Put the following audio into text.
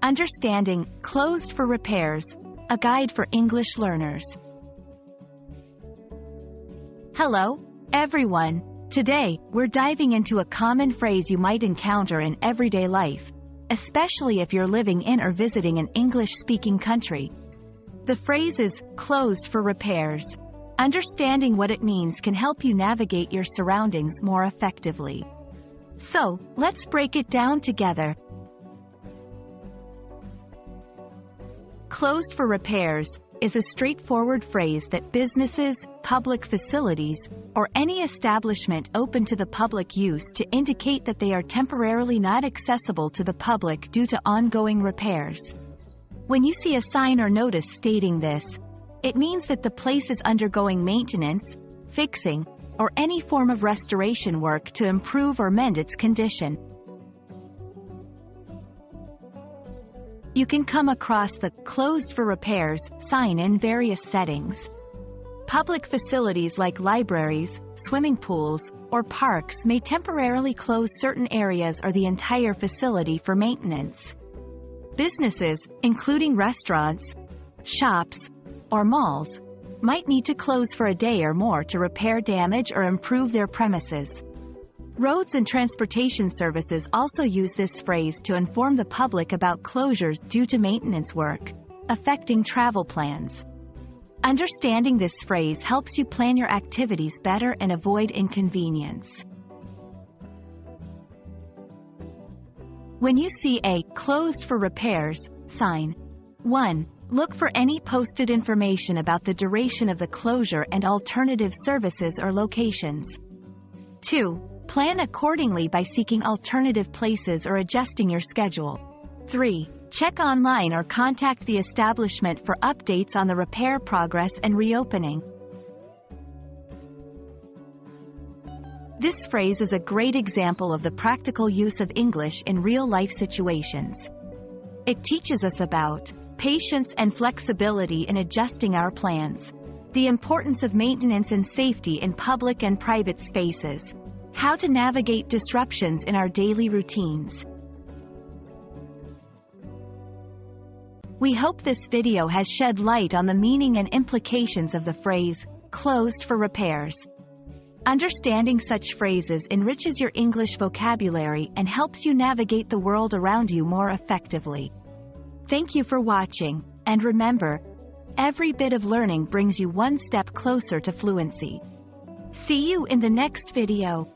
Understanding Closed for Repairs, a guide for English learners. Hello, everyone. Today, we're diving into a common phrase you might encounter in everyday life, especially if you're living in or visiting an English-speaking country. The phrase is closed for repairs. Understanding what it means can help you navigate your surroundings more effectively. So, let's break it down together. Closed for repairs is a straightforward phrase that businesses, public facilities, or any establishment open to the public use to indicate that they are temporarily not accessible to the public due to ongoing repairs. When you see a sign or notice stating this, it means that the place is undergoing maintenance, fixing, or any form of restoration work to improve or mend its condition. You can come across the closed for repairs sign in various settings. Public facilities like libraries, swimming pools, or parks may temporarily close certain areas or the entire facility for maintenance. Businesses, including restaurants, shops, or malls, might need to close for a day or more to repair damage or improve their premises. Roads and transportation services also use this phrase to inform the public about closures due to maintenance work, affecting travel plans. Understanding this phrase helps you plan your activities better and avoid inconvenience. When you see a closed for repairs sign, 1. Look for any posted information about the duration of the closure and alternative services or locations. 2. Plan accordingly by seeking alternative places or adjusting your schedule. 3. Check online or contact the establishment for updates on the repair progress and reopening. This phrase is a great example of the practical use of English in real-life situations. It teaches us about patience and flexibility in adjusting our plans, the importance of maintenance and safety in public and private spaces, how to navigate disruptions in our daily routines. We hope this video has shed light on the meaning and implications of the phrase, closed for repairs. Understanding such phrases enriches your English vocabulary and helps you navigate the world around you more effectively. Thank you for watching, and remember, every bit of learning brings you one step closer to fluency. See you in the next video.